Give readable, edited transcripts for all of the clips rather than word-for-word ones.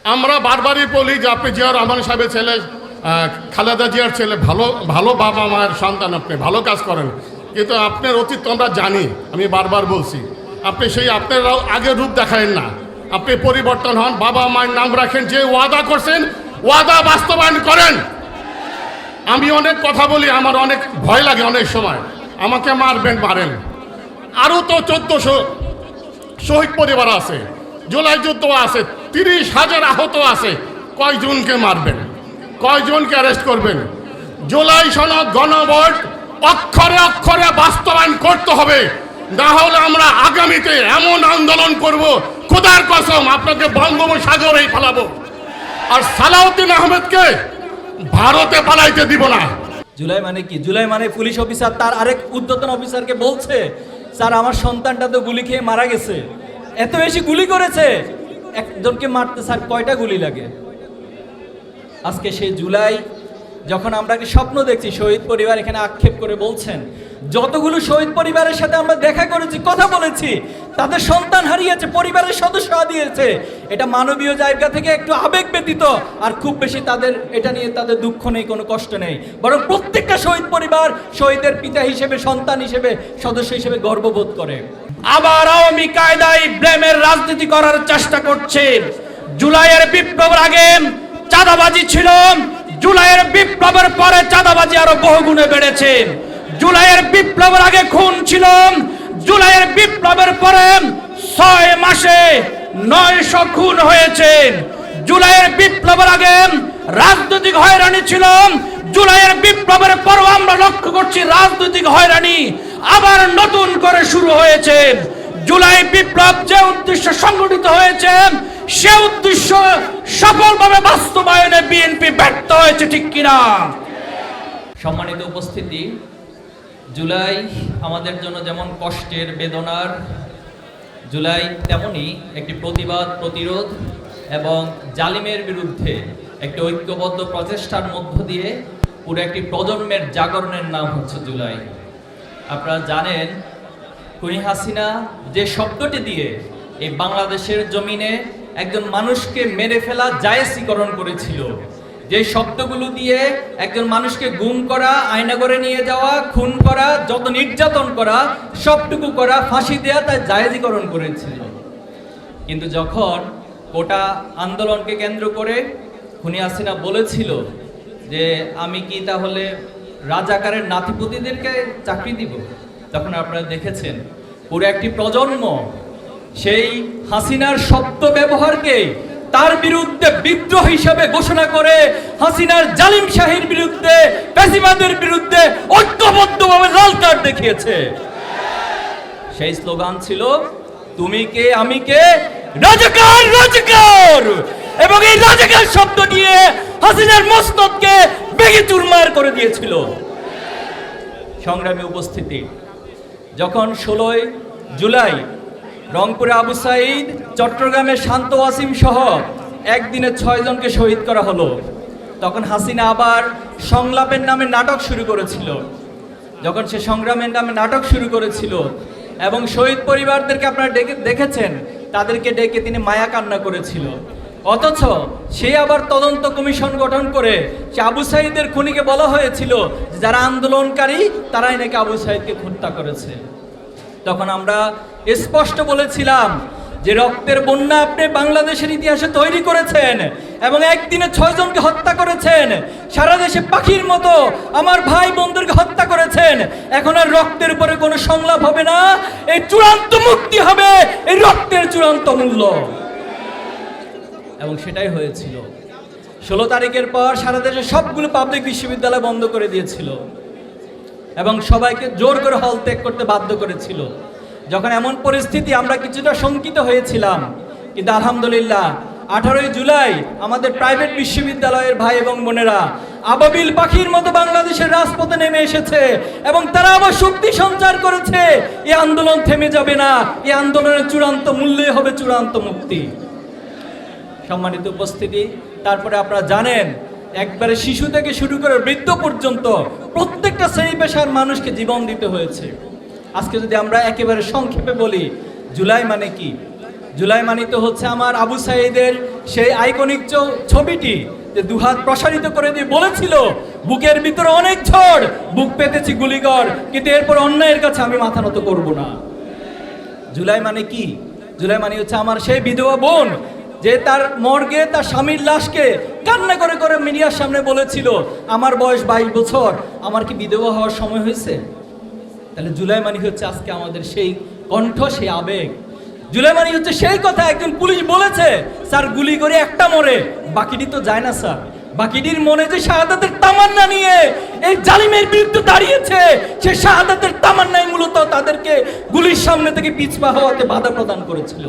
আমরা বারবারই বলি যে আপনি জিয়া রহমান সাহেবের ছেলে, খালেদা জিয়ার ছেলে, ভালো ভালো বাবা মায়ের সন্তান, আপনি ভালো কাজ করেন, কিন্তু আপনার অতীত তো আমরা জানি। আমি বারবার বলছি, আপনি সেই আপনার আগের রূপ দেখায়েন না, আপনি পরিবর্তন হন, বাবা মায়ের নাম রাখেন, যে ওয়াদা করছেন ওয়াদা বাস্তবায়ন করেন। আমি অনেক কথা বলি, আমার অনেক ভয় লাগে অনেক সময়, আমাকে মারবেন মারেন, আরও তো 1400 শহীদ পরিবার আছে, জুলাই যুদ্ধ আছে, 30,000 আহত আছে, কয়জনকে মারবেন, কয়জনকে অ্যারেস্ট করবেন? জুলাই সনদ গণভোট অক্ষরে অক্ষরে বাস্তবায়ন করতে হবে, না হলে আমরা আগামীতে এমন আন্দোলন করব, খোদার কসম আপনাকে বঙ্গোপসাগরেই পালাবো, আর সালাউদ্দিন আহমেদকে ভারতে পালাইতে দিব না। জুলাই মানে কি? জুলাই মানে পুলিশ অফিসার তার আরেক ঊর্ধ্বতন অফিসারকে বলছে, স্যার আমার সন্তানটা তো গুলি খেয়ে মারা গেছে, এত বেশি গুলি করেছে, একজনকে মারতে স্যার কয়টা গুলি লাগে? আজকে সেই জুলাই যখন আমরা একটা স্বপ্ন দেখছি, শহীদ পরিবার এখানে আক্ষেপ করে বলছেন, যতগুলো শহীদ পরিবারের সাথে আমরা দেখা করেছি, কথা বলেছি, তাদের সন্তান হারিয়েছে, পরিবারের সদস্য হারিয়েছে, এটা মানবীয় জায়গা থেকে একটু আবেগ ব্যতীত আর খুব বেশি তাদের এটা নিয়ে তাদের দুঃখ নেই, কোনো কষ্ট নেই, বরং প্রত্যেকটা শহীদ পরিবার শহীদের পিতা হিসেবে, সন্তান হিসেবে, সদস্য হিসেবে গর্ববোধ করে। আবার আওয়ামী কায়দায় ব্লেমের রাজনীতি করার চেষ্টা করছে। জুলাইয়ের বিপ্লবের আগে চাঁদাবাজি ছিল, জুলাইয়ের বিপ্লবের পরে চাঁদাবাজি আরো বহুগুণে বেড়েছে। জুলাইয়ের বিপ্লবের আগে খুন ছিল, জুলাইয়ের বিপ্লবের পরে 6 মাসে 900 খুন হয়েছে। জুলাইয়ের বিপ্লবের আগে রাজনৈতিক হয়রানি ছিল, জুলাইয়ের বিপ্লবের পরও আমরা লক্ষ্য করছি রাজনৈতিক হয়রানি আবার নতুন করে শুরু হয়েছে। জুলাই বিপ্লব যে উদ্দেশ্য সংগঠিত হয়েছে, সে উদ্দেশ্য সফলভাবে বাস্তবায়নে বিএনপি ব্যর্থ হয়েছে, ঠিক কিনা? সম্মানিত উপস্থিতি, জুলাই আমাদের জন্য যেমন কষ্টের, বেদনার, জুলাই তেমনি একটি প্রতিবাদ, প্রতিরোধ এবং জালিমের বিরুদ্ধে একটি ঐক্যবদ্ধ প্রচেষ্টার মধ্য দিয়ে পুরো একটি প্রজন্মের জাগরণের নাম হচ্ছে জুলাই। আপনারা জানেন, খুনি হাসিনা যে শব্দটি দিয়ে এই বাংলাদেশের জমিনে একজন মানুষকে মেরে ফেলা জায়েজীকরণ করেছিল, যে শব্দগুলো দিয়ে একজন মানুষকে গুম করা, আয়নাঘরে নিয়ে যাওয়া, খুন করা, যত নির্যাতন করা, সবটুকু করা, ফাঁসি দেয়া, তাই জায়েজীকরণ করেছিল। কিন্তু যখন কোটা আন্দোলনকে কেন্দ্র করে খুনি হাসিনা বলেছিল যে আমি কি তাহলে রাজাকারের নাতিপুতিদেরকে চাকরি দিব, তখন আপনারা দেখেছেন পুরো একটি প্রজন্ম সেই হাসিনার শব্দ ব্যবহারকে তার বিরুদ্ধে বিদ্রোহ হিসেবে ঘোষণা করে হাসিনার জালিম শাহীর বিরুদ্ধে, ফ্যাসিবাদের বিরুদ্ধে ঐক্যবদ্ধভাবে লাল কার্ড দেখিয়েছে। সেই স্লোগান ছিল তুমি কে আমি কে, রাজাকার রাজাকার, এবং এই রাজাকার শব্দ দিয়ে হাসিনার মস্তককে ভেঙে চুরমার করে দিয়েছিল। সংগ্রামী উপস্থিতি, যখন 16 জুলাই রংপুরে আবু সাঈদ, চট্টগ্রামে শান্ত ওয়াসিম সহ একদিনে 6 জনকে শহীদ করা হলো, তখন হাসিনা আবার সংলাপের নামে নাটক শুরু করেছিল। যখন সে সংগ্রামের নামে নাটক শুরু করেছিল এবং শহীদ পরিবারদেরকে আপনারা দেখেছেন, তাদেরকে ডেকে তিনি মায়া কান্না করেছিল, অথচ সে আবার তদন্ত কমিশন গঠন করে সে আবু সাঈদের খুনিকে বলা হয়েছিল যারা আন্দোলনকারী তারাই নাকি আবু সাঈদকে হত্যা করেছে। তখন আমরা স্পষ্ট বলেছিলাম যে রক্তের বন্যা আপনি বাংলাদেশের ইতিহাসে তৈরি করেছেন এবং একদিনে 6 জনকে হত্যা করেছেন, সারা দেশে পাখির মতো আমার ভাই বোনদেরকে হত্যা করেছেন। এখন আর রক্তের উপরে কোনো সংলাপ হবে না, এই চূড়ান্ত মুক্তি হবে, এই রক্তের চূড়ান্ত মূল্য। এবং সেটাই হয়েছিল। 16 তারিখের পর সারা দেশে সবগুলো পাবলিক বিশ্ববিদ্যালয় বন্ধ করে দিয়েছিল এবং সবাইকে জোর করে হল ত্যাগ করতে বাধ্য করেছিল। যখন এমন পরিস্থিতি, আমরা কিছুটা শঙ্কিত হয়েছিলাম, কিন্তু আলহামদুলিল্লাহ 18 জুলাই আমাদের প্রাইভেট বিশ্ববিদ্যালয়ের ভাই এবং বোনেরা আবাবিল পাখির মতো বাংলাদেশের রাজপথে নেমে এসেছে এবং তারা আবার শক্তি সঞ্চার করেছে। এই আন্দোলন থেমে যাবে না, এই আন্দোলনের চূড়ান্ত মূল্যই হবে চূড়ান্ত মুক্তি। সম্মানিত উপস্থিতি, তারপরে আপনারা জানেন একবারে শিশু থেকে শুরু করে বৃদ্ধ পর্যন্ত প্রত্যেকটা শ্রেণী পেশার মানুষকে জীবন দিতে হয়েছে। আজকে যদি আমরা একেবারে সংক্ষেপে বলি, জুলাই মানে কি? জুলাই মানে তো হচ্ছে আমার আবু সাঈদের সেই আইকনিক ছবিটি যে দুহাত প্রসারিত করে দিয়ে বলেছিল, বুকের ভিতরে অনেক ঝড়, বুক পেতেছি গুলিগড়, কিন্তু এরপর অন্যায়ের কাছে আমি মাথা নত করব না। জুলাই মানে কি? জুলাই মানে হচ্ছে আমার সেই বিধবা বোন যে তার মর্গে তার স্বামীর লাশকে কান্না করে করে মিডিয়ার সামনে বলেছিল, আমার বয়স 22 বছর, আমার কি বিধবা হওয়ার সময় হয়েছে? তাহলে জুলাই মানে হচ্ছে আজকে আমাদের সেই কণ্ঠ, সেই আবেগ। জুলাই মানে হচ্ছে সেই কথা একজন পুলিশ বলেছে, স্যার গুলি করে একটা মরে, বাকিটি তো যায় না স্যার। বাকিটির মনে যে শাহাদাতের তামান্না নিয়ে এই জালিমের বিরুদ্ধে দাঁড়িয়েছে, সেই শাহাদাতের তামান্নাই মূলত তাদেরকে গুলির সামনে থেকে পিছপা হওয়াতে বাধা প্রদান করেছিল।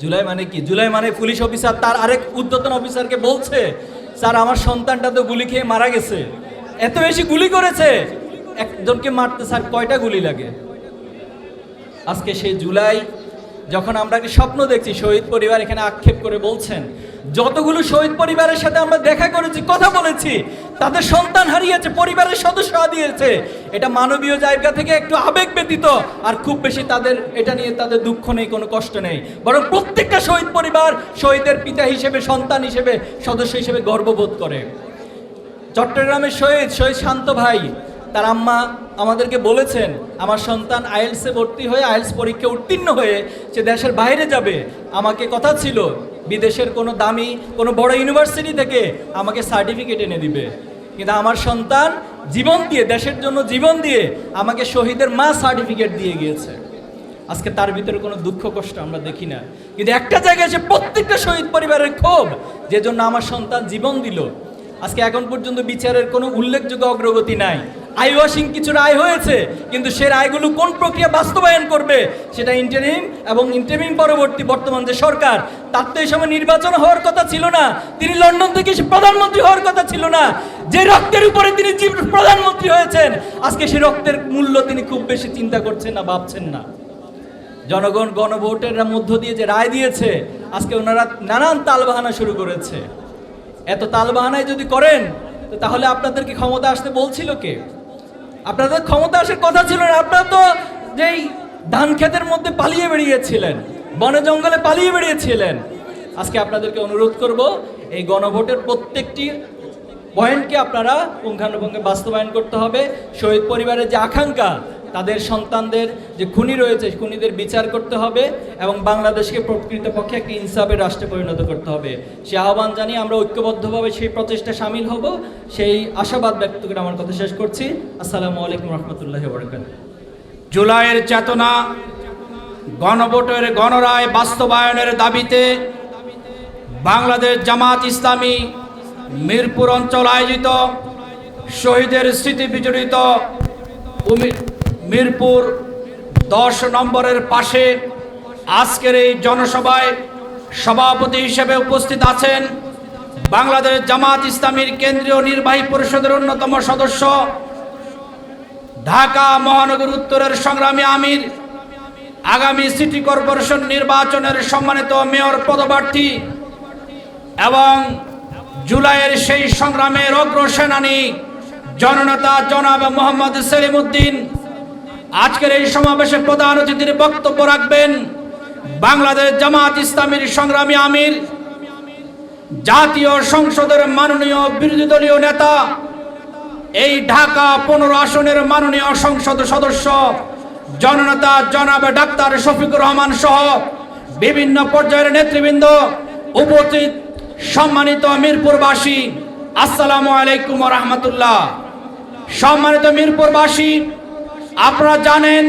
জুলাই মানে কি? জুলাই মানে পুলিশ অফিসার তার আরেক ঊর্ধ্বতন অফিসারকে বলছে, স্যার আমার সন্তানটা তো গুলি খেয়ে মারা গেছে, এত বেশি গুলি করেছে, একজনকে মারতে স্যার কয়টা গুলি লাগে? আজকে সেই জুলাই যখন আমরা কি স্বপ্ন দেখছি, শহীদ পরিবার এখানে আক্ষেপ করে বলছেন, যতগুলো শহীদ পরিবারের সাথে আমরা দেখা করেছি, কথা বলেছি, তাদের সন্তান হারিয়েছে, পরিবারের সদস্য হারিয়েছে, এটা মানবীয় জায়গা থেকে একটু আবেগ ব্যতীত আর খুব বেশি তাদের এটা নিয়ে তাদের দুঃখ নেই, কোনো কষ্ট নেই, বরং প্রত্যেকটা শহীদ পরিবার শহীদের পিতা হিসেবে, সন্তান হিসেবে, সদস্য হিসেবে গর্ববোধ করে। চট্টগ্রামের শহীদ শান্ত ভাই, তার আম্মা আমাদেরকে বলেছেন, আমার সন্তান আইএলসে ভর্তি হয়ে আইএলস পরীক্ষা উত্তীর্ণ হয়ে সে দেশের বাইরে যাবে, আমাকে কথা ছিল বিদেশের কোনো দামি কোনো বড় ইউনিভার্সিটি থেকে আমাকে সার্টিফিকেট এনে দিবে, কিন্তু আমার সন্তান জীবন দিয়ে, দেশের জন্য জীবন দিয়ে আমাকে শহীদের মা সার্টিফিকেট দিয়ে গিয়েছে। আজকে তার ভিতরে কোনো দুঃখ কষ্ট আমরা দেখি না, কিন্তু একটা জায়গায় এসে প্রত্যেকটা শহীদ পরিবারের ক্ষোভ, যে জন্য আমার সন্তান জীবন দিল। আজকে এখন পর্যন্ত বিচারের কোনো উল্লেখযোগ্য অগ্রগতি নাই। আই ওয়াশিং কিছু রায় হয়েছে, কিন্তু সে রায়গুলো কোন প্রক্রিয়া বাস্তবায়ন করবে সেটা ইন্টারিম এবং ইন্টারিম পরবর্তী বর্তমান যে সরকার, তার তো এই সময় নির্বাচন হওয়ার কথা ছিল না, তিনি লন্ডন থেকে প্রধানমন্ত্রী হওয়ার কথা ছিল না, যে রক্তের উপরে তিনি প্রধানমন্ত্রী হয়েছেন, আজকে সেই রক্তের মূল্য তিনি খুব বেশি চিন্তা করছেন না, ভাবছেন না। জনগণ গণভোটের মধ্য দিয়ে যে রায় দিয়েছে, আজকে ওনারা নানান তালবাহানা শুরু করেছে। এত তালবাহানায় যদি করেন, তাহলে আপনাদেরকে ক্ষমতা আসতে বলছিল কে? আপনাদের ক্ষমতা আসার কথা ছিল না। আপনারা তো যেই ধান ক্ষেতের মধ্যে পালিয়ে বেরিয়েছিলেন, বনে জঙ্গলে পালিয়ে বেরিয়েছিলেন। আজকে আপনাদেরকে অনুরোধ করব, এই গণভোটের প্রত্যেকটি পয়েন্টকে আপনারা পুঙ্খানুপুঙ্খে বাস্তবায়ন করতে হবে। শহীদ পরিবারের যে আকাঙ্ক্ষা, তাদের সন্তানদের যে খুনি রয়েছে, খুনিদের বিচার করতে হবে এবং বাংলাদেশকে প্রকৃতপক্ষে একটি ইনসাফের রাষ্ট্রে পরিণত করতে হবে। সে আহ্বান জানিয়ে আমরা ঐক্যবদ্ধভাবে সেই প্রচেষ্টা সামিল হব, সেই আশাবাদ ব্যক্ত করে আমার কথা শেষ করছি। আসসালামু আলাইকুম রহমতুল্লাহি ওয়া বারাকাতুহু। জুলাইয়ের চেতনা, গণভোটের গণরায় বাস্তবায়নের দাবিতে বাংলাদেশ জামাত ইসলামী মিরপুর অঞ্চল আয়োজিত শহীদের স্মৃতি বিজড়িত মিরপুর 10 নম্বরের পাশে আজকের এই জনসভায় সভাপতি হিসেবে উপস্থিত আছেন বাংলাদেশ জামাত ইসলামীর কেন্দ্রীয় নির্বাহী পরিষদের অন্যতম সদস্য, ঢাকা মহানগর উত্তরের সংগ্রামী আমির, আগামী সিটি কর্পোরেশন নির্বাচনের সম্মানিত মেয়র পদপ্রার্থী এবং জুলাইয়ের সেই সংগ্রামের অগ্রসেনানী জননেতা জনাব মোহাম্মদ সেলিম উদ্দিন। আজকের এই সমাবেশে প্রধান অতিথির বক্তব্য রাখবেন বাংলাদেশ জামাত ইসলামীর সংগ্রামী আমির, জাতীয় সংসদের মাননীয় বিরোধী দলীয় নেতা, এই ঢাকা 15 আসনের মাননীয় সংসদ সদস্য জননেতা জনাব ডাক্তার শফিকুর রহমান সহ বিভিন্ন পর্যায়ের নেতৃবৃন্দ, উপস্থিত সম্মানিত মিরপুরবাসী, আসসালামু আলাইকুম ওয়া রাহমাতুল্লাহ। সম্মানিত মিরপুরবাসী, আপনারা জানেন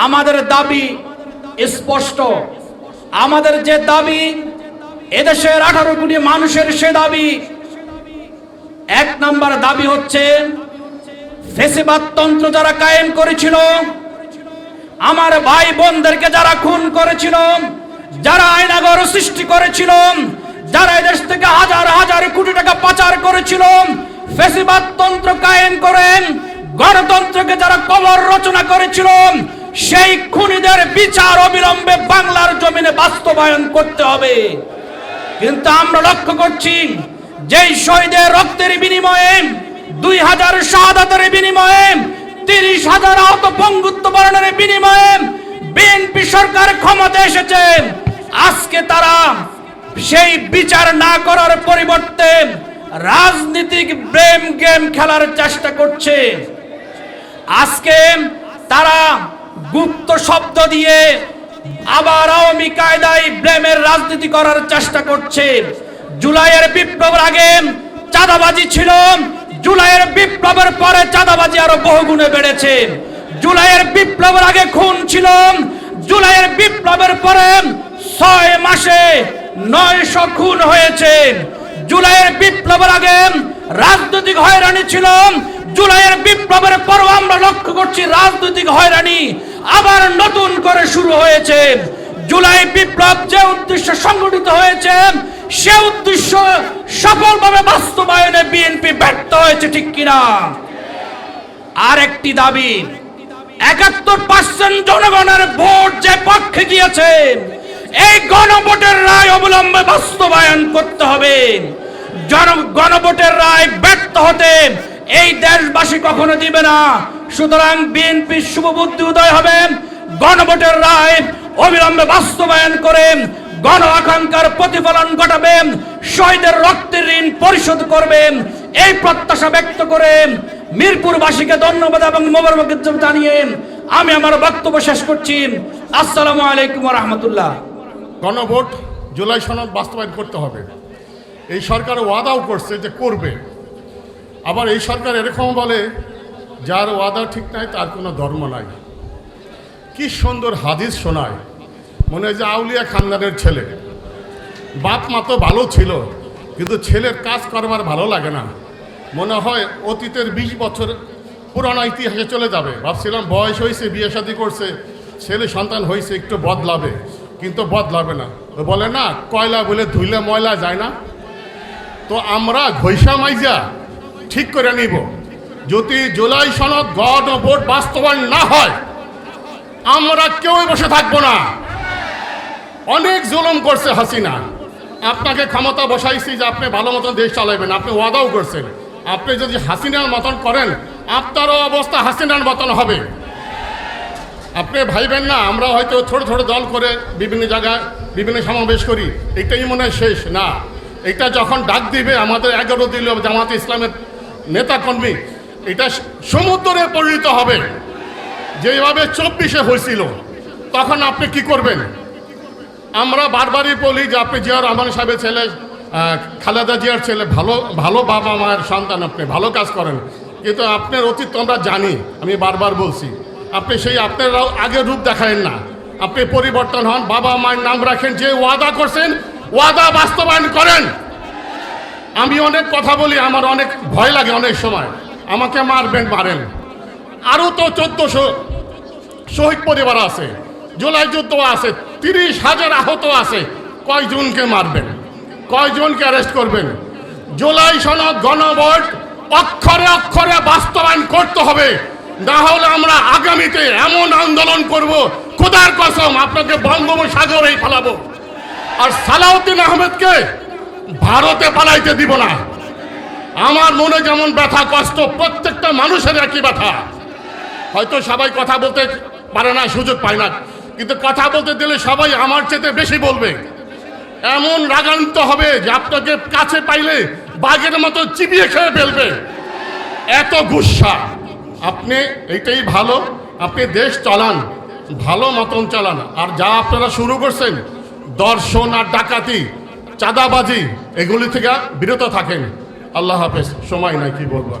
আমাদের দাবি স্পষ্ট। আমাদের যে দাবি, এদেশের 18 কোটি মানুষের সে দাবি, 1 নম্বর দাবি হচ্ছে ফ্যাসিবাদ তন্ত্র যারা কায়েম করেছিল, আমার ভাই বোনদেরকে যারা খুন করেছিল, যারা আইনাগর সৃষ্টি করেছিল, যারা এদেশ থেকে হাজার হাজার কোটি টাকা পাচার করেছিল, ফ্যাসিবাদ তন্ত্র কায়েম করেন গণতন্ত্রকে যারা কবর রচনা করেছিল, সেই খুনিদের বিচার অবিলম্বে বাংলার জমিনে বাস্তবায়ন করতে হবে। কিন্তু আমরা লক্ষ্য করছি, যেই শহীদের রক্তের বিনিময়ে, 2000 শাহাদাতের বিনিময়ে, 30,000 আহত পঙ্গুত্ব বরণের বিনিময়ে বিএনপি সরকার ক্ষমতা এসেছে। আজকে তারা সেই বিচার না করার পরিবর্তে রাজনীতিক ব্লেম গেম খেলার চেষ্টা করছে। আজকে তারা গুপ্ত শব্দ দিয়ে আবার আওয়ামী কায়দায় ব্লেমের রাজনীতি করার চেষ্টা করছে। জুলাইয়ের বিপ্লবের আগে চাঁদাবাজি ছিল, জুলাইয়ের বিপ্লবের পরে চাঁদাবাজি আরো বহুগুণে বেড়েছে। জুলাইয়ের বিপ্লবের আগে খুন ছিল, জুলাইয়ের বিপ্লবের পরে 6 মাসে 900 খুন হয়েছে। জুলাইয়ের বিপ্লবের আগে রাজনৈতিক হয়রানি ছিল, জুলাইয়ের বিপ্লবের পর আমরা লক্ষ্য করছি রাজনৈতিক হয়রানি আবার নতুন করে শুরু হয়েছে। জুলাই বিপ্লব যে উদ্দেশ্য সংগঠিত হয়েছে সে উদ্দেশ্য সফলভাবে বাস্তবায়নে বিএনপি ব্যর্থ হয়েছে, ঠিক কিনা? আরেকটি দাবি, 71% জনগণের ভোট যে পক্ষে গিয়েছে এই গণভোটের রায় অবিলম্বে বাস্তবায়ন করতে হবে। গণভোটের রায় ব্যর্থ হতে এই দেশবাসী কখনো দিবে না। সুতরাং বিএনপির শুভবুদ্ধি উদয় হবে, গণভোটের রায় অবিলম্বে বাস্তবায়ন করে গণ আকাঙ্ক্ষার প্রতিফলন ঘটাবেন, শহীদের রক্তের ঋণ পরিশোধ করবেন। এই প্রত্যাশা ব্যক্ত করে মিরপুরবাসীকে ধন্যবাদ এবং মোবারক জানিয়ে আমি আমার বক্তব্য শেষ করছি। আসসালামু আলাইকুম ওয়া রাহমাতুল্লাহ। গণভোট জুলাই সনদ বাস্তবায়ন করতে হবে। এই সরকার ওয়াদাও করছে যে করবে। আবার এই সরকার এরকম বলে যার ওয়াদা ঠিক নাই তার কোনো ধর্ম নাই। কি সুন্দর হাদিস শোনায়, মনে হয় যে আউলিয়া খানদানের ছেলে। বাপ মা তো ভালো ছিল, কিন্তু ছেলের কাজ করবার ভালো লাগে না। মনে হয় অতীতের 20 বছর পুরানো ইতিহাসে চলে যাবে। ভাবছিলাম বয়স হয়েছে, বিয়ে শাদী করছে, ছেলে সন্তান হয়েছে, একটু বদলাবে, কিন্তু বদলাবে না। বলে না কয়লা বলে ধুইলে ময়লা যায় না। তো আমরা ঘইসা মাইজা ঠিক করে নিব, যদি জুলাই সনদ গণভোট বাস্তবায়ন না হয় আমরা কেউই বসে থাকবো না। অনেক জুলুম করছে হাসিনা, আপনাকে ক্ষমতা বসাইছি যে আপনি ভালো মতন দেশ চালাবেন, আপনি ওয়াদাও করছেন। আপনি যদি হাসিনার মতন করেন আপনারও অবস্থা হাসিনার মতন হবে। আপনি ভাইবেন না আমরা হয়তো ছোট ছোট দল করে বিভিন্ন জায়গায় বিভিন্ন সমাবেশ করি, এটাই মনে হয় শেষ না। এটা যখন ডাক দিবে আমাদের 11 দিল জামাতে ইসলামের নেতাকর্মী, এটা সমুদ্রে পরিণত হবে যেভাবে 24-এ হয়েছিল। তখন আপনি কি করবেন? আমরা বারবারই বলি যে আপনি জিয়া রহমান সাহেবের ছেলে, খালেদা জিয়ার ছেলে, ভালো ভালো বাবা মায়ের সন্তান, আপনি ভালো কাজ করেন, কিন্তু আপনার অতীত আমরা জানি। আমি বারবার বলছি আপনি সেই আপনারাও আগের রূপ দেখায়েন না, আপনি পরিবর্তন হন, বাবা মায়ের নাম রাখেন, যে ওয়াদা করছেন ওয়াদা বাস্তবায়ন করেন। আমি অনেক কথা বলি, আমার অনেক ভয় লাগে, অনেক সময় আমাকে মারবেন মারেন। আরও তো 1400 শহীদ পরিবার আছে, জুলাই যুদ্ধ আছে, 30,000 আহত আছে। কয়জনকে মারবেন, কয়জনকে অ্যারেস্ট করবেন? জুলাই সনদ গণভোট অক্ষরে অক্ষরে বাস্তবায়ন করতে হবে, না হলে আমরা আগামীতে এমন আন্দোলন করব খোদার কসম আপনাকে বঙ্গোপসাগরেই পালাবো। আর সালাউদ্দিন আহমেদকে ভারতে পালাইতে দিব না। আমার মনে যেমন ব্যথা কষ্ট, প্রত্যেকটা মানুষের একই ব্যথা। হয়তো সবাই কথা বলতে পারে না, সুযোগ পায় না, কিন্তু কথা বলতে দিলে সবাই আমার চেয়ে বেশি বলবে। এমন রাগান্বিত হবে যে আপনাকে কাছে পাইলে বাঘের মতো চিবিয়ে খেয়ে ফেলবে, এত গুসা। আপনি এইটাই ভালো, আপনি দেশ চালান, ভালো মতন চালান। আর যা আপনারা শুরু করছেন দর্শন আর ডাকাতি, চাঁদাবাজি, এগুলি থেকে বিরত থাকেন। আল্লাহ হাফেজ। সময় নাই কি বলবো।